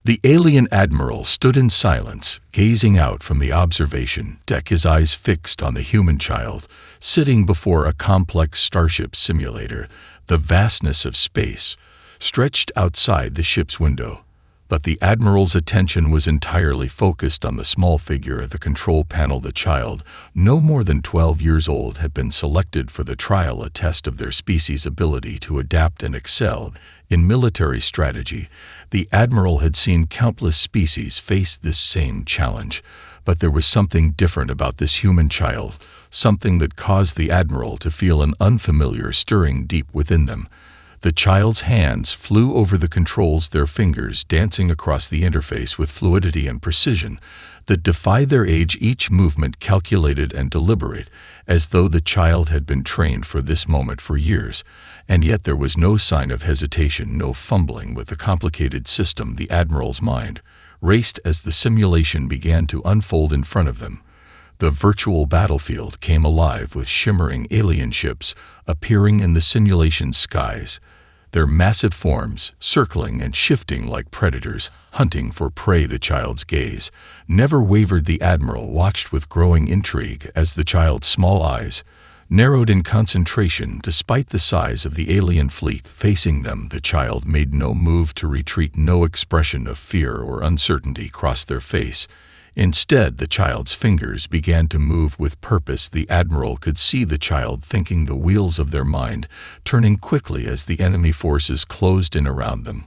The alien Admiral stood in silence, gazing out from the observation deck, his eyes fixed on the human child, sitting before a complex Starship simulator. The vastness of space stretched outside the ship's window, but the Admiral's attention was entirely focused on the small figure at the control panel. The child, no more than 12 years old, had been selected for the trial, a test of their species' ability to adapt and excel in military strategy. The Admiral had seen countless species face this same challenge, but there was something different about this human child, something that caused the Admiral to feel an unfamiliar stirring deep within them. The child's hands flew over the controls, their fingers dancing across the interface with fluidity and precision that defied their age, each movement calculated and deliberate, as though the child had been trained for this moment for years. And yet there was no sign of hesitation, no fumbling with the complicated system. The Admiral's mind raced as the simulation began to unfold in front of them. The virtual battlefield came alive with shimmering alien ships appearing in the simulation skies, their massive forms circling and shifting like predators, hunting for prey. The child's gaze never wavered. The Admiral watched with growing intrigue as the child's small eyes narrowed in concentration. Despite the size of the alien fleet facing them, the child made no move to retreat. No expression of fear or uncertainty crossed their face. Instead, the child's fingers began to move with purpose. The Admiral could see the child thinking, the wheels of their mind turning quickly as the enemy forces closed in around them.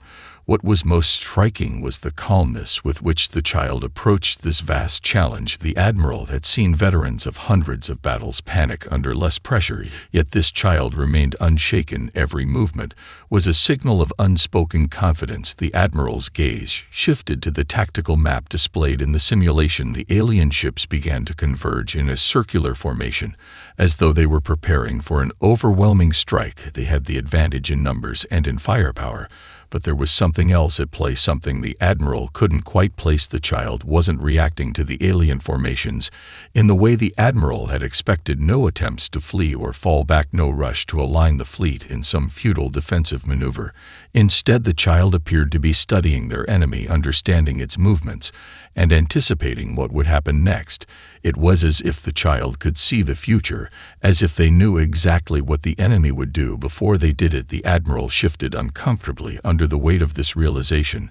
What was most striking was the calmness with which the child approached this vast challenge. The Admiral had seen veterans of hundreds of battles panic under less pressure, yet this child remained unshaken. Every movement was a signal of unspoken confidence. The Admiral's gaze shifted to the tactical map displayed in the simulation. The alien ships began to converge in a circular formation, as though they were preparing for an overwhelming strike. They had the advantage in numbers and in firepower, but there was something else at play, something the Admiral couldn't quite place. The child wasn't reacting to the alien formations in the way the Admiral had expected. No attempts to flee or fall back, no rush to align the fleet in some futile defensive maneuver. Instead, the child appeared to be studying their enemy, understanding its movements, and anticipating what would happen next. It was as if the child could see the future, as if they knew exactly what the enemy would do before they did it. The Admiral shifted uncomfortably under the weight of this realization.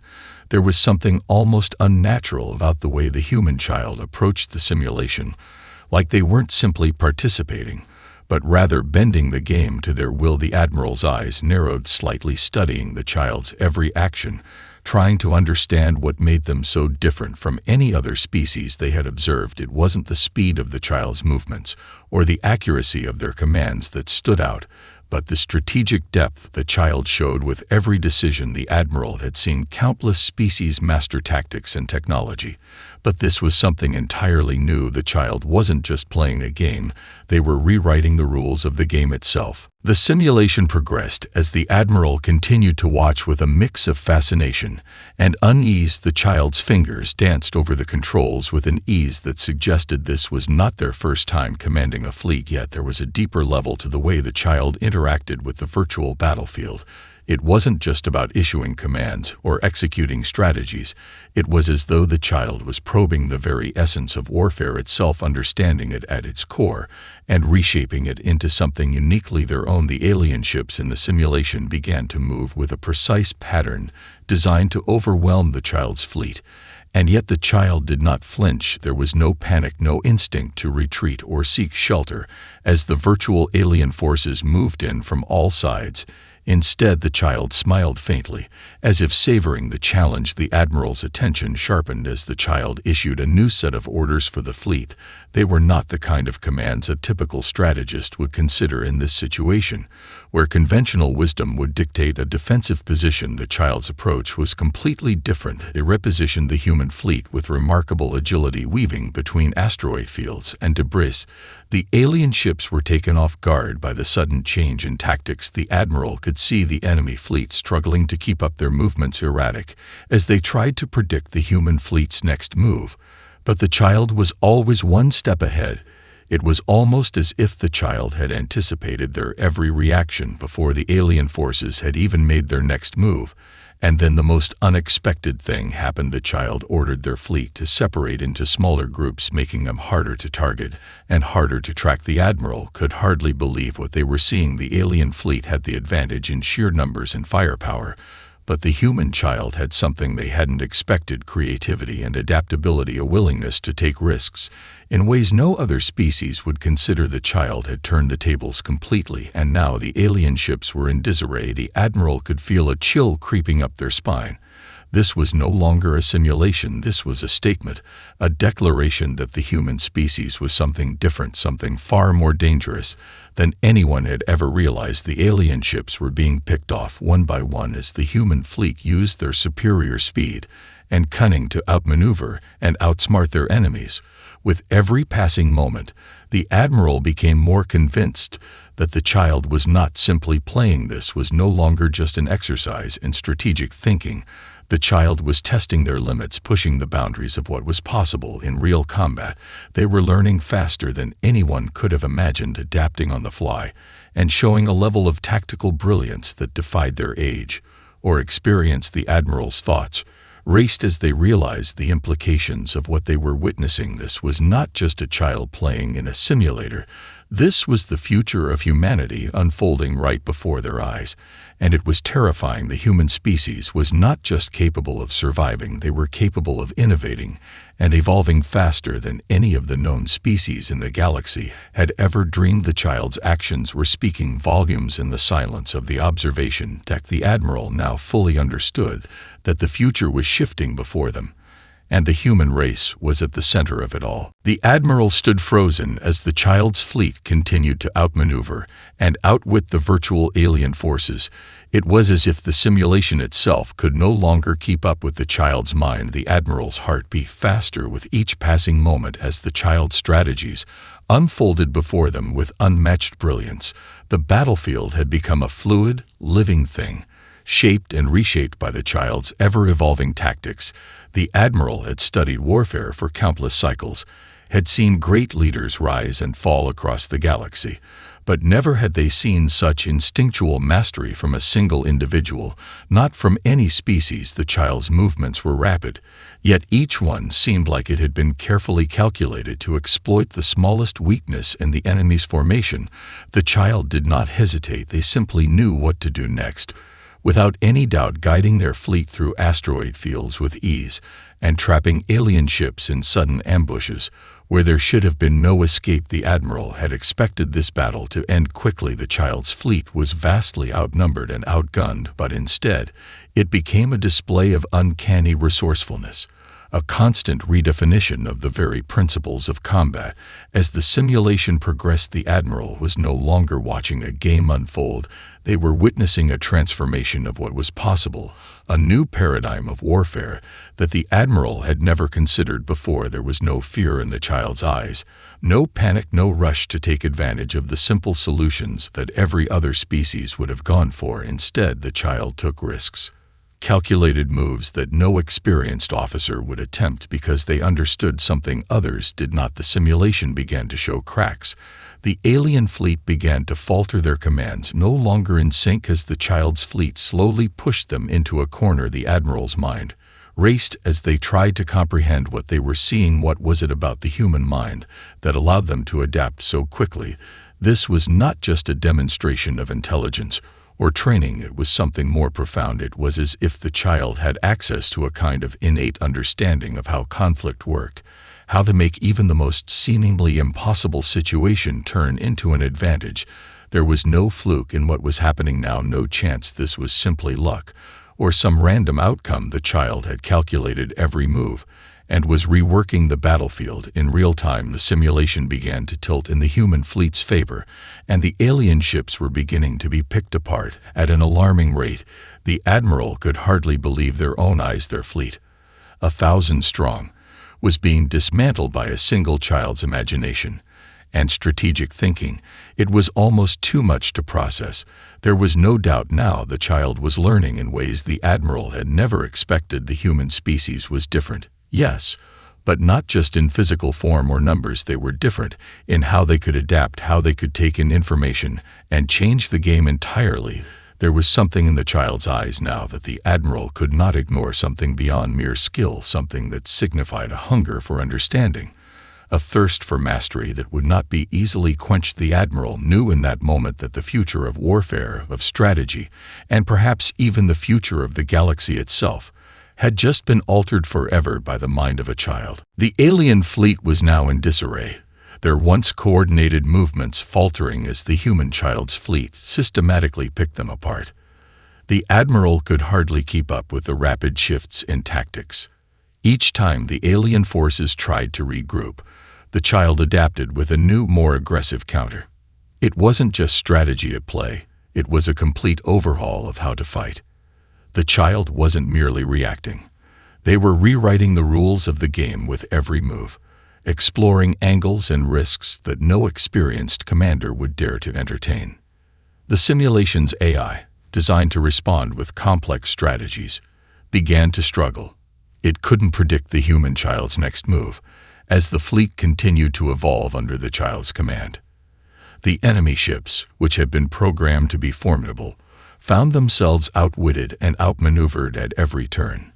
There was something almost unnatural about the way the human child approached the simulation, like they weren't simply participating, but rather bending the game to their will. The Admiral's eyes narrowed slightly, studying the child's every action, trying to understand what made them so different from any other species they had observed. It wasn't the speed of the child's movements or the accuracy of their commands that stood out, but the strategic depth the child showed with every decision. The Admiral had seen countless species master tactics and technology, but this was something entirely new. The child wasn't just playing a game, they were rewriting the rules of the game itself. The simulation progressed as the Admiral continued to watch with a mix of fascination and unease. The child's fingers danced over the controls with an ease that suggested this was not their first time commanding a fleet, yet there was a deeper level to the way the child interacted with the virtual battlefield. It wasn't just about issuing commands or executing strategies. It was as though the child was probing the very essence of warfare itself, understanding it at its core and reshaping it into something uniquely their own. The alien ships in the simulation began to move with a precise pattern designed to overwhelm the child's fleet. And yet the child did not flinch. There was no panic, no instinct to retreat or seek shelter as the virtual alien forces moved in from all sides. Instead, the child smiled faintly, as if savoring the challenge. The Admiral's attention sharpened as the child issued a new set of orders for the fleet. They were not the kind of commands a typical strategist would consider in this situation, where conventional wisdom would dictate a defensive position. The child's approach was completely different. They repositioned the human fleet with remarkable agility, weaving between asteroid fields and debris. The alien ships were taken off guard by the sudden change in tactics. The Admiral could see the enemy fleet struggling to keep up, their movements erratic as they tried to predict the human fleet's next move. But the child was always one step ahead. It was almost as if the child had anticipated their every reaction before the alien forces had even made their next move. And then the most unexpected thing happened. The child ordered their fleet to separate into smaller groups, making them harder to target and harder to track. The Admiral could hardly believe what they were seeing. The alien fleet had the advantage in sheer numbers and firepower, but the human child had something they hadn't expected: creativity and adaptability, a willingness to take risks in ways no other species would consider. The child had turned the tables completely, and now the alien ships were in disarray. The Admiral could feel a chill creeping up their spine. This was no longer a simulation. This was a statement, a declaration that the human species was something different, something far more dangerous than anyone had ever realized. The alien ships were being picked off one by one as the human fleet used their superior speed and cunning to outmaneuver and outsmart their enemies. With every passing moment, the Admiral became more convinced that the child was not simply playing. This was no longer just an exercise in strategic thinking. The child was testing their limits, pushing the boundaries of what was possible in real combat. They were learning faster than anyone could have imagined, adapting on the fly, and showing a level of tactical brilliance that defied their age or experience. The Admiral's thoughts raced as they realized the implications of what they were witnessing. This was not just a child playing in a simulator. This was the future of humanity unfolding right before their eyes, and it was terrifying. The human species was not just capable of surviving, they were capable of innovating and evolving faster than any of the known species in the galaxy had ever dreamed. The child's actions were speaking volumes in the silence of the observation deck. The Admiral now fully understood that the future was shifting before them, and the human race was at the center of it all. The Admiral stood frozen as the child's fleet continued to outmaneuver and outwit the virtual alien forces. It was as if the simulation itself could no longer keep up with the child's mind. The Admiral's heart beat faster with each passing moment as the child's strategies unfolded before them with unmatched brilliance. The battlefield had become a fluid, living thing, shaped and reshaped by the child's ever-evolving tactics. The Admiral had studied warfare for countless cycles, had seen great leaders rise and fall across the galaxy, but never had they seen such instinctual mastery from a single individual, not from any species. The child's movements were rapid, yet each one seemed like it had been carefully calculated to exploit the smallest weakness in the enemy's formation. The child did not hesitate. They simply knew what to do next, without any doubt, guiding their fleet through asteroid fields with ease and trapping alien ships in sudden ambushes where there should have been no escape. The Admiral had expected this battle to end quickly. The child's fleet was vastly outnumbered and outgunned, but instead, it became a display of uncanny resourcefulness, a constant redefinition of the very principles of combat. As the simulation progressed, the Admiral was no longer watching a game unfold. They were witnessing a transformation of what was possible, a new paradigm of warfare that the Admiral had never considered before. There was no fear in the child's eyes, no panic, no rush to take advantage of the simple solutions that every other species would have gone for. Instead, the child took risks, calculated moves that no experienced officer would attempt because they understood something others did not. The simulation began to show cracks. The alien fleet began to falter, their commands no longer in sync. As the child's fleet slowly pushed them into a corner, the Admiral's mind raced as they tried to comprehend what they were seeing. What was it about the human mind that allowed them to adapt so quickly? This was not just a demonstration of intelligence or training, it was something more profound. It was as if the child had access to a kind of innate understanding of how conflict worked, how to make even the most seemingly impossible situation turn into an advantage. There was no fluke in what was happening now, no chance this was simply luck or some random outcome. The child had calculated every move and was reworking the battlefield in real time. The simulation began to tilt in the human fleet's favor, and the alien ships were beginning to be picked apart at an alarming rate. The Admiral could hardly believe their own eyes. Their fleet, 1,000 strong, was being dismantled by a single child's imagination and strategic thinking. It was almost too much to process. There was no doubt now the child was learning in ways the Admiral had never expected. The human species was different, yes, but not just in physical form or numbers. They were different in how they could adapt, how they could take in information and change the game entirely. There was something in the child's eyes now that the Admiral could not ignore, something beyond mere skill, something that signified a hunger for understanding, a thirst for mastery that would not be easily quenched. The Admiral knew in that moment that the future of warfare, of strategy, and perhaps even the future of the galaxy itself, had just been altered forever by the mind of a child. The alien fleet was now in disarray, their once coordinated movements faltering as the human child's fleet systematically picked them apart. The Admiral could hardly keep up with the rapid shifts in tactics. Each time the alien forces tried to regroup, the child adapted with a new, more aggressive counter. It wasn't just strategy at play, it was a complete overhaul of how to fight. The child wasn't merely reacting. They were rewriting the rules of the game with every move, exploring angles and risks that no experienced commander would dare to entertain. The simulation's AI, designed to respond with complex strategies, began to struggle. It couldn't predict the human child's next move, as the fleet continued to evolve under the child's command. The enemy ships, which had been programmed to be formidable, found themselves outwitted and outmaneuvered at every turn.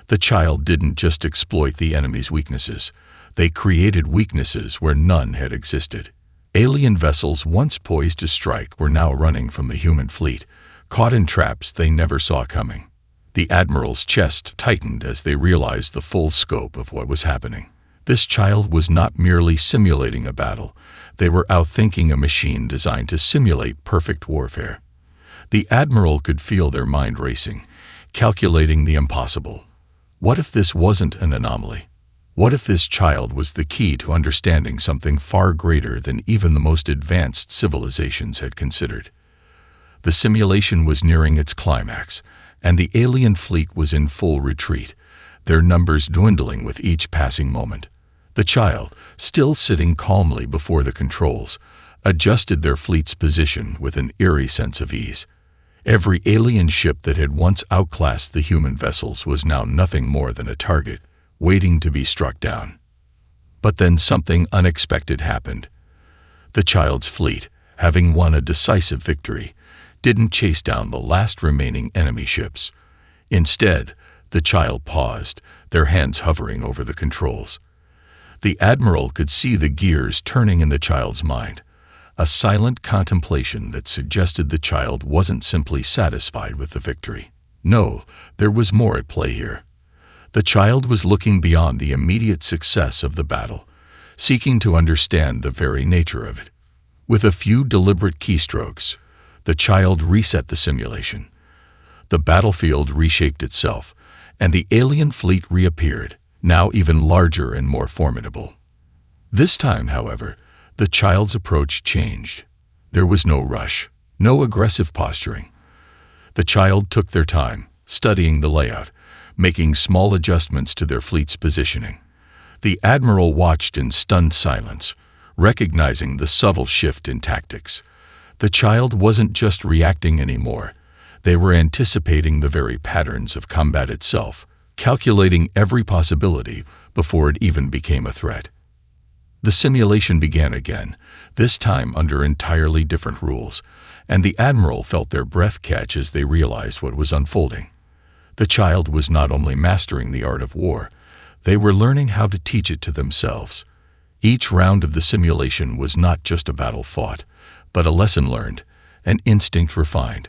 The child didn't just exploit the enemy's weaknesses, they created weaknesses where none had existed. Alien vessels once poised to strike were now running from the human fleet, caught in traps they never saw coming. The Admiral's chest tightened as they realized the full scope of what was happening. This child was not merely simulating a battle, they were outthinking a machine designed to simulate perfect warfare. The Admiral could feel their mind racing, calculating the impossible. What if this wasn't an anomaly? What if this child was the key to understanding something far greater than even the most advanced civilizations had considered? The simulation was nearing its climax, and the alien fleet was in full retreat, their numbers dwindling with each passing moment. The child, still sitting calmly before the controls, adjusted their fleet's position with an eerie sense of ease. Every alien ship that had once outclassed the human vessels was now nothing more than a target, waiting to be struck down. But then something unexpected happened. The child's fleet, having won a decisive victory, didn't chase down the last remaining enemy ships. Instead, the child paused, their hands hovering over the controls. The Admiral could see the gears turning in the child's mind, a silent contemplation that suggested the child wasn't simply satisfied with the victory. No, there was more at play here. The child was looking beyond the immediate success of the battle, seeking to understand the very nature of it. With a few deliberate keystrokes, the child reset the simulation. The battlefield reshaped itself, and the alien fleet reappeared, now even larger and more formidable. This time, however, the child's approach changed. There was no rush, no aggressive posturing. The child took their time, studying the layout, making small adjustments to their fleet's positioning. The Admiral watched in stunned silence, recognizing the subtle shift in tactics. The child wasn't just reacting anymore. They were anticipating the very patterns of combat itself, calculating every possibility before it even became a threat. The simulation began again, this time under entirely different rules, and the Admiral felt their breath catch as they realized what was unfolding. The child was not only mastering the art of war, they were learning how to teach it to themselves. Each round of the simulation was not just a battle fought, but a lesson learned, an instinct refined.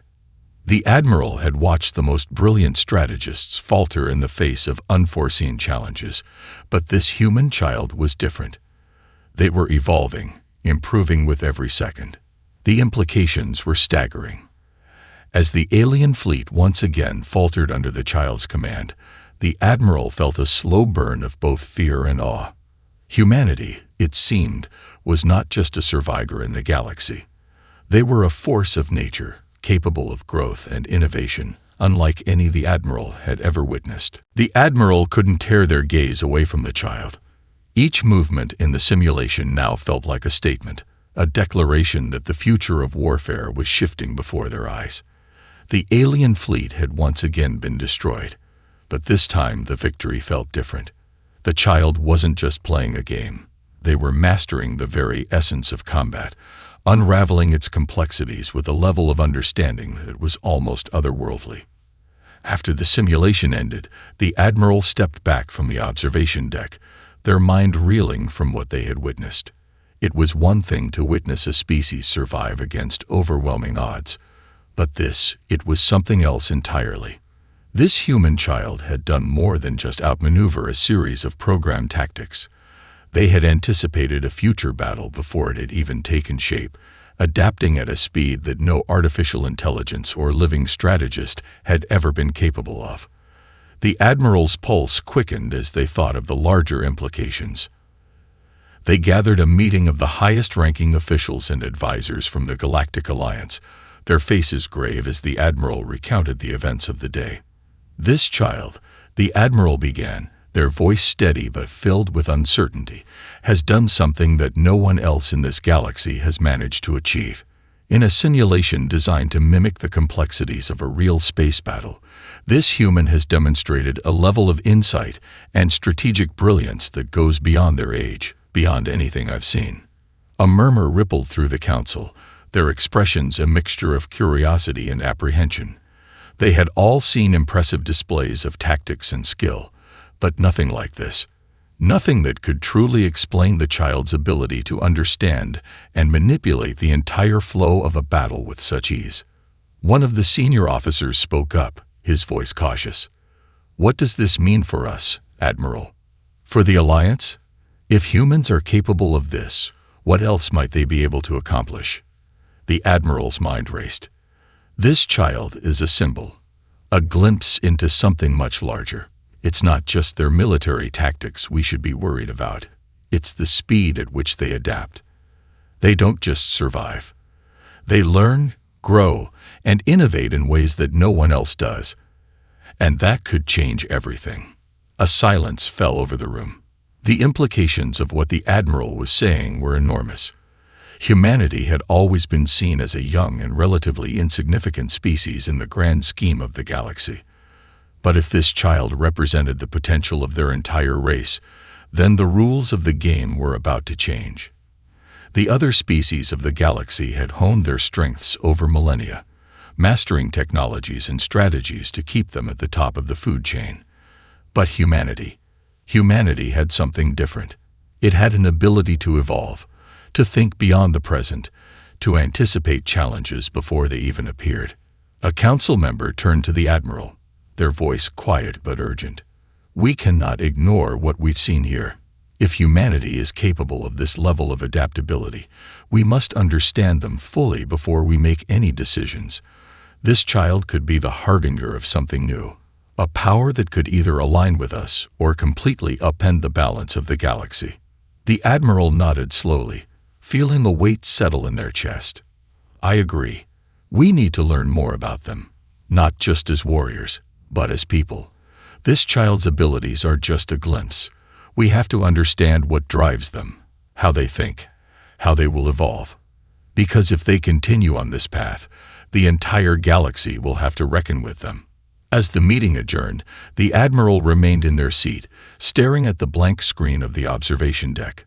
The Admiral had watched the most brilliant strategists falter in the face of unforeseen challenges, but this human child was different. They were evolving, improving with every second. The implications were staggering. As the alien fleet once again faltered under the child's command, the Admiral felt a slow burn of both fear and awe. Humanity, it seemed, was not just a survivor in the galaxy. They were a force of nature, capable of growth and innovation, unlike any the Admiral had ever witnessed. The Admiral couldn't tear their gaze away from the child. Each movement in the simulation now felt like a statement, a declaration that the future of warfare was shifting before their eyes. The alien fleet had once again been destroyed, but this time the victory felt different. The child wasn't just playing a game. They were mastering the very essence of combat, unraveling its complexities with a level of understanding that was almost otherworldly. After the simulation ended, the Admiral stepped back from the observation deck, their mind reeling from what they had witnessed. It was one thing to witness a species survive against overwhelming odds, but it was something else entirely. This human child had done more than just outmaneuver a series of programmed tactics. They had anticipated a future battle before it had even taken shape, adapting at a speed that no artificial intelligence or living strategist had ever been capable of. The Admiral's pulse quickened as they thought of the larger implications. They gathered a meeting of the highest-ranking officials and advisors from the Galactic Alliance, their faces grave as the Admiral recounted the events of the day. "This child," the Admiral began, their voice steady but filled with uncertainty, "has done something that no one else in this galaxy has managed to achieve. In a simulation designed to mimic the complexities of a real space battle, this human has demonstrated a level of insight and strategic brilliance that goes beyond their age, beyond anything I've seen." A murmur rippled through the council, their expressions a mixture of curiosity and apprehension. They had all seen impressive displays of tactics and skill, but nothing like this. Nothing that could truly explain the child's ability to understand and manipulate the entire flow of a battle with such ease. One of the senior officers spoke up, his voice cautious. "What does this mean for us, Admiral? For the Alliance? If humans are capable of this, what else might they be able to accomplish?" The Admiral's mind raced. This child is a symbol, a glimpse into something much larger. It's not just their military tactics we should be worried about. It's the speed at which they adapt. They don't just survive. They learn, grow, and innovate in ways that no one else does. And that could change everything. A silence fell over the room. The implications of what the Admiral was saying were enormous. Humanity had always been seen as a young and relatively insignificant species in the grand scheme of the galaxy. But if this child represented the potential of their entire race, then the rules of the game were about to change. The other species of the galaxy had honed their strengths over millennia, mastering technologies and strategies to keep them at the top of the food chain. But humanity had something different. It had an ability to evolve, to think beyond the present, to anticipate challenges before they even appeared. A council member turned to the Admiral, their voice quiet but urgent. "We cannot ignore what we've seen here. If humanity is capable of this level of adaptability, we must understand them fully before we make any decisions. This child could be the harbinger of something new, a power that could either align with us or completely upend the balance of the galaxy." The Admiral nodded slowly, feeling the weight settle in their chest. "I agree. We need to learn more about them, not just as warriors, but as people. This child's abilities are just a glimpse. We have to understand what drives them, how they think, how they will evolve. Because if they continue on this path, the entire galaxy will have to reckon with them." As the meeting adjourned, the Admiral remained in their seat, staring at the blank screen of the observation deck.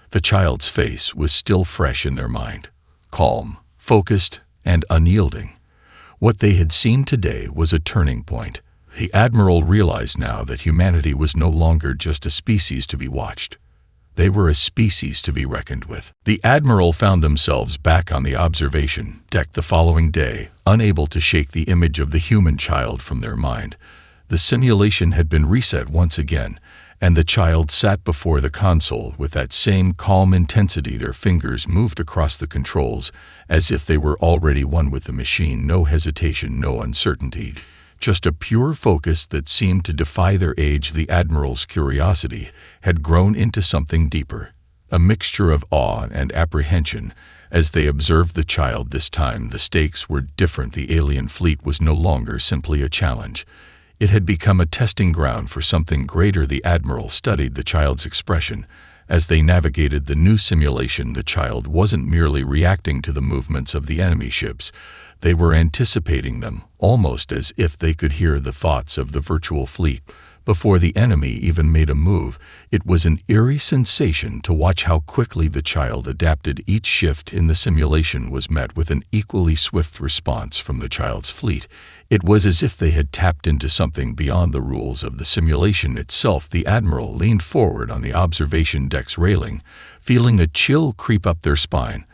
The child's face was still fresh in their mind, calm, focused, and unyielding. What they had seen today was a turning point. The Admiral realized now that humanity was no longer just a species to be watched. They were a species to be reckoned with. The Admiral found themselves back on the observation deck the following day, unable to shake the image of the human child from their mind. The simulation had been reset once again, and the child sat before the console with that same calm intensity. Their fingers moved across the controls as if they were already one with the machine. No hesitation, no uncertainty, just a pure focus that seemed to defy their age. The Admiral's curiosity had grown into something deeper, a mixture of awe and apprehension as they observed the child. This time the stakes were different. The alien fleet was no longer simply a challenge. It had become a testing ground for something greater. The Admiral studied the child's expression. As they navigated the new simulation, the child wasn't merely reacting to the movements of the enemy ships. They were anticipating them, almost as if they could hear the thoughts of the virtual fleet, Before the enemy even made a move, it was an eerie sensation to watch how quickly the child adapted. Each shift in the simulation was met with an equally swift response from the child's fleet. It was as if they had tapped into something beyond the rules of the simulation itself. The Admiral leaned forward on the observation deck's railing, feeling a chill creep up their spine.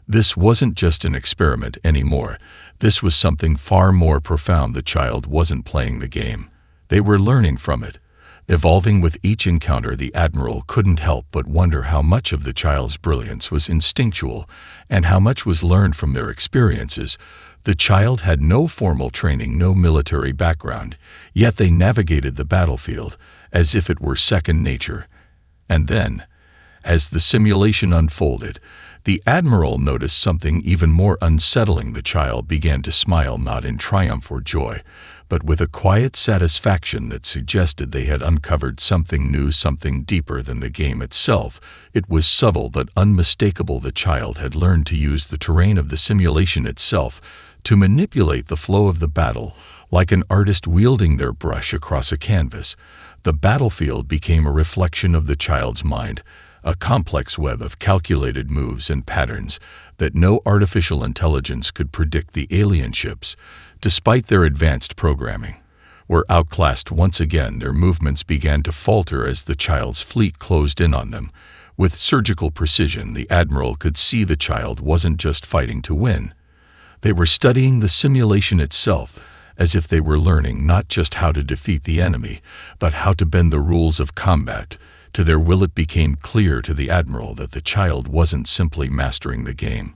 This wasn't just an experiment anymore. This was something far more profound. The child wasn't playing the game. They were learning from it. Evolving with each encounter, the Admiral couldn't help but wonder how much of the child's brilliance was instinctual and how much was learned from their experiences. The child had no formal training, no military background, yet they navigated the battlefield as if it were second nature. And then, as the simulation unfolded, the Admiral noticed something even more unsettling. The child began to smile, not in triumph or joy, but with a quiet satisfaction that suggested they had uncovered something new, something deeper than the game itself. It was subtle but unmistakable. The child had learned to use the terrain of the simulation itself to manipulate the flow of the battle, like an artist wielding their brush across a canvas. The battlefield became a reflection of the child's mind, a complex web of calculated moves and patterns that no artificial intelligence could predict. The alien ships, despite their advanced programming, were outclassed once again. Their movements began to falter as the child's fleet closed in on them. With surgical precision, the Admiral could see the child wasn't just fighting to win. They were studying the simulation itself, as if they were learning not just how to defeat the enemy, but how to bend the rules of combat to their will. It became clear to the Admiral that the child wasn't simply mastering the game.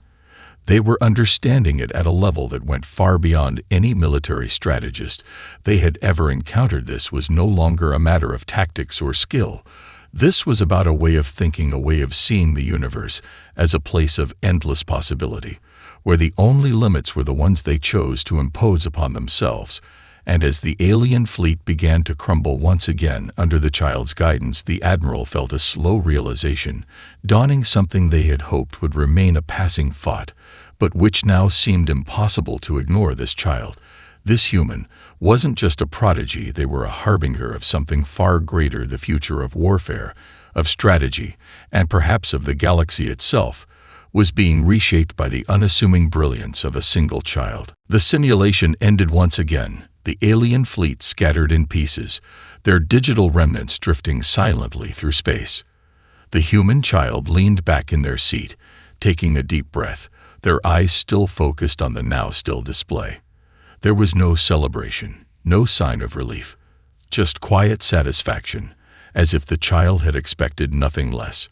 They were understanding it at a level that went far beyond any military strategist they had ever encountered. This was no longer a matter of tactics or skill. This was about a way of thinking, a way of seeing the universe as a place of endless possibility, where the only limits were the ones they chose to impose upon themselves. And as the alien fleet began to crumble once again under the child's guidance, the Admiral felt a slow realization dawning. Something they had hoped would remain a passing thought, but which now seemed impossible to ignore. This child, this human, wasn't just a prodigy. They were a harbinger of something far greater, the future of warfare, of strategy, and perhaps of the galaxy itself, was being reshaped by the unassuming brilliance of a single child. The simulation ended once again. The alien fleet scattered in pieces, their digital remnants drifting silently through space. The human child leaned back in their seat, taking a deep breath, their eyes still focused on the now still display. There was no celebration, no sign of relief, just quiet satisfaction, as if the child had expected nothing less.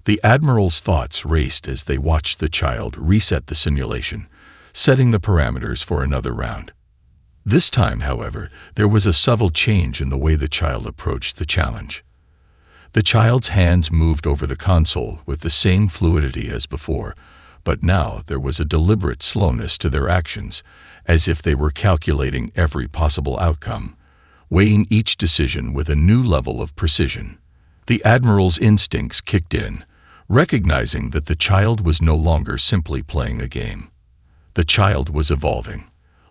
The Admiral's thoughts raced as they watched the child reset the simulation, setting the parameters for another round. This time, however, there was a subtle change in the way the child approached the challenge. The child's hands moved over the console with the same fluidity as before, but now there was a deliberate slowness to their actions, as if they were calculating every possible outcome, weighing each decision with a new level of precision. The Admiral's instincts kicked in, recognizing that the child was no longer simply playing a game. The child was evolving,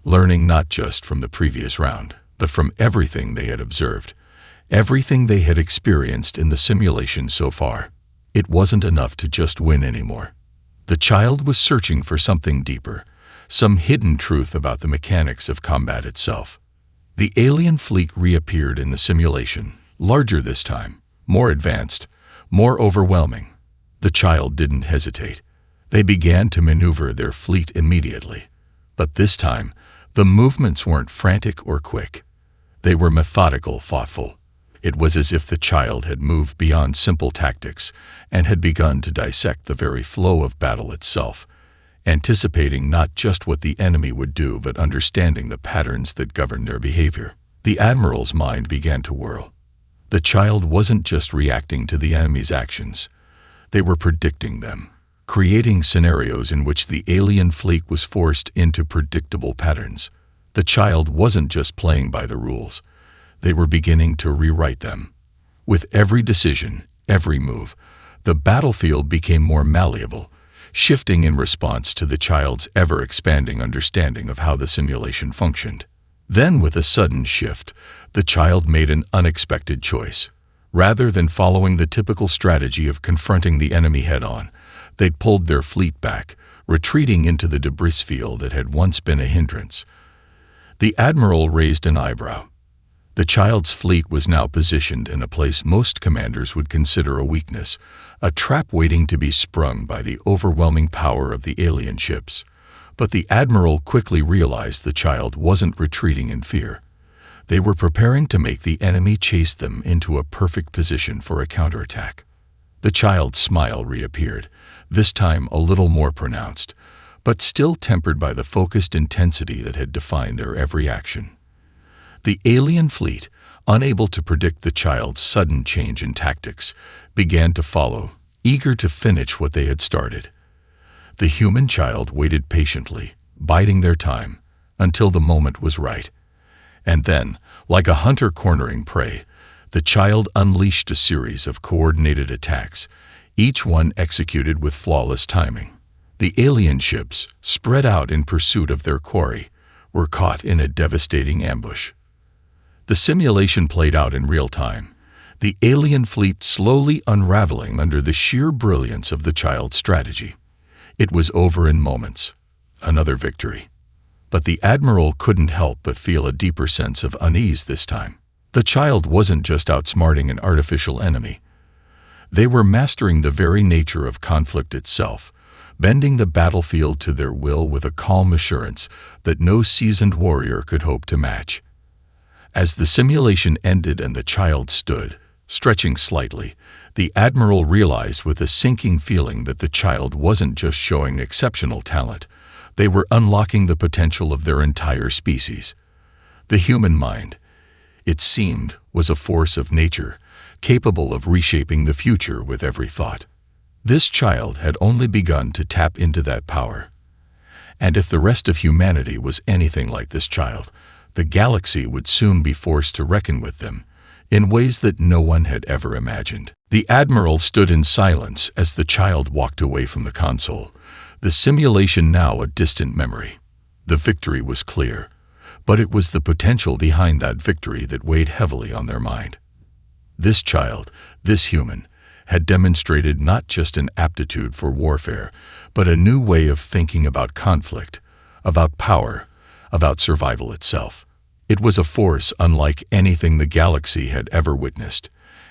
learning not just from the previous round, but from everything they had observed, everything they had experienced in the simulation so far. It wasn't enough to just win anymore. The child was searching for something deeper, some hidden truth about the mechanics of combat itself. The alien fleet reappeared in the simulation, larger this time, more advanced, more overwhelming. The child didn't hesitate. They began to maneuver their fleet immediately. But this time, the movements weren't frantic or quick. They were methodical, thoughtful. It was as if the child had moved beyond simple tactics and had begun to dissect the very flow of battle itself, anticipating not just what the enemy would do but understanding the patterns that governed their behavior. The Admiral's mind began to whirl. The child wasn't just reacting to the enemy's actions. They were predicting them, creating scenarios in which the alien fleet was forced into predictable patterns. The child wasn't just playing by the rules. They were beginning to rewrite them. With every decision, every move, the battlefield became more malleable, shifting in response to the child's ever-expanding understanding of how the simulation functioned. Then, with a sudden shift, the child made an unexpected choice. Rather than following the typical strategy of confronting the enemy head-on, they'd pulled their fleet back, retreating into the debris field that had once been a hindrance. The Admiral raised an eyebrow. The child's fleet was now positioned in a place most commanders would consider a weakness, a trap waiting to be sprung by the overwhelming power of the alien ships. But the Admiral quickly realized the child wasn't retreating in fear. They were preparing to make the enemy chase them into a perfect position for a counterattack. The child's smile reappeared, this time a little more pronounced, but still tempered by the focused intensity that had defined their every action. The alien fleet, unable to predict the child's sudden change in tactics, began to follow, eager to finish what they had started. The human child waited patiently, biding their time, until the moment was right. And then, like a hunter cornering prey, the child unleashed a series of coordinated attacks, each one executed with flawless timing. The alien ships, spread out in pursuit of their quarry, were caught in a devastating ambush. The simulation played out in real time, the alien fleet slowly unraveling under the sheer brilliance of the child's strategy. It was over in moments. Another victory. But the Admiral couldn't help but feel a deeper sense of unease this time. The child wasn't just outsmarting an artificial enemy. They were mastering the very nature of conflict itself, bending the battlefield to their will with a calm assurance that no seasoned warrior could hope to match. As the simulation ended and the child stood, stretching slightly, the Admiral realized with a sinking feeling that the child wasn't just showing exceptional talent. They were unlocking the potential of their entire species. The human mind, it seemed, was a force of nature, capable of reshaping the future with every thought. This child had only begun to tap into that power. And if the rest of humanity was anything like this child, the galaxy would soon be forced to reckon with them, in ways that no one had ever imagined. The Admiral stood in silence as the child walked away from the console, the simulation now a distant memory. The victory was clear, but it was the potential behind that victory that weighed heavily on their mind. This child, this human, had demonstrated not just an aptitude for warfare, but a new way of thinking about conflict, about power, about survival itself. It was a force unlike anything the galaxy had ever witnessed,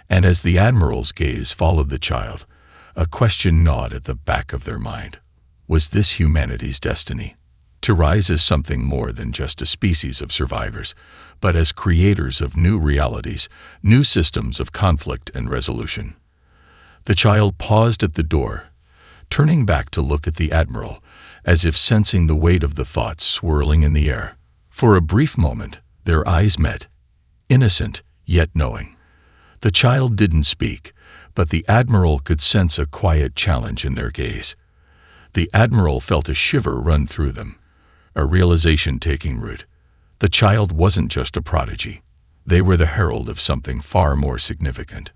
and as the Admiral's gaze followed the child, a question gnawed at the back of their mind. Was this humanity's destiny? To rise as something more than just a species of survivors, but as creators of new realities, new systems of conflict and resolution. The child paused at the door, turning back to look at the Admiral, as if sensing the weight of the thoughts swirling in the air. For a brief moment, their eyes met, innocent yet knowing. The child didn't speak, but the Admiral could sense a quiet challenge in their gaze. The Admiral felt a shiver run through them, a realization taking root. The child wasn't just a prodigy. They were the herald of something far more significant.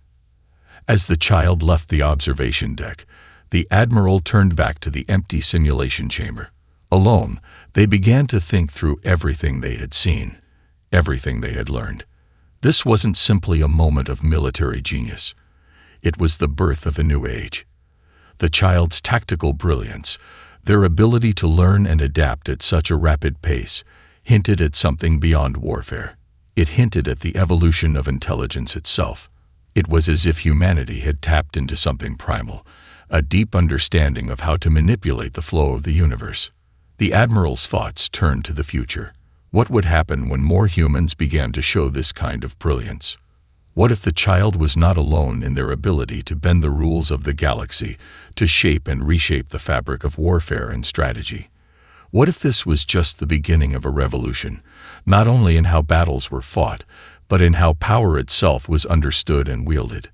As the child left the observation deck, the Admiral turned back to the empty simulation chamber. Alone, they began to think through everything they had seen, everything they had learned. This wasn't simply a moment of military genius. It was the birth of a new age. The child's tactical brilliance, their ability to learn and adapt at such a rapid pace, hinted at something beyond warfare. It hinted at the evolution of intelligence itself. It was as if humanity had tapped into something primal, a deep understanding of how to manipulate the flow of the universe. The Admiral's thoughts turned to the future. What would happen when more humans began to show this kind of brilliance? What if the child was not alone in their ability to bend the rules of the galaxy, to shape and reshape the fabric of warfare and strategy? What if this was just the beginning of a revolution, not only in how battles were fought, but in how power itself was understood and wielded?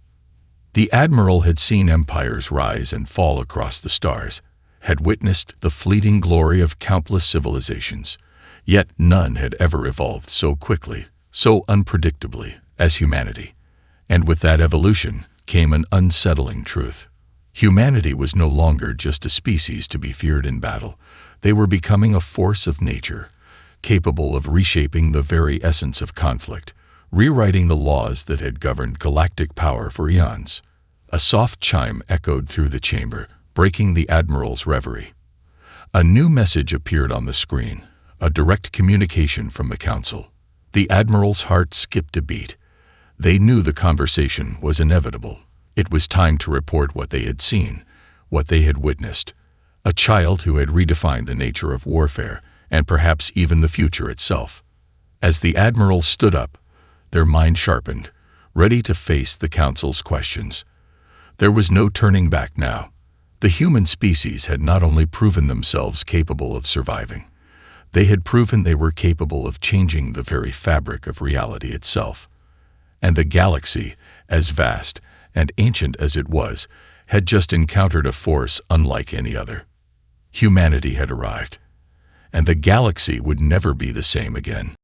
The Admiral had seen empires rise and fall across the stars, had witnessed the fleeting glory of countless civilizations, yet none had ever evolved so quickly, so unpredictably, as humanity. And with that evolution came an unsettling truth. Humanity was no longer just a species to be feared in battle. They were becoming a force of nature, capable of reshaping the very essence of conflict, rewriting the laws that had governed galactic power for eons. A soft chime echoed through the chamber, breaking the Admiral's reverie. A new message appeared on the screen, a direct communication from the Council. The Admiral's heart skipped a beat. They knew the conversation was inevitable. It was time to report what they had seen, what they had witnessed. A child who had redefined the nature of warfare, and perhaps even the future itself. As the Admiral stood up, their mind sharpened, ready to face the Council's questions. There was no turning back now. The human species had not only proven themselves capable of surviving, they had proven they were capable of changing the very fabric of reality itself. And the galaxy, as vast and ancient as it was, had just encountered a force unlike any other. Humanity had arrived, and the galaxy would never be the same again.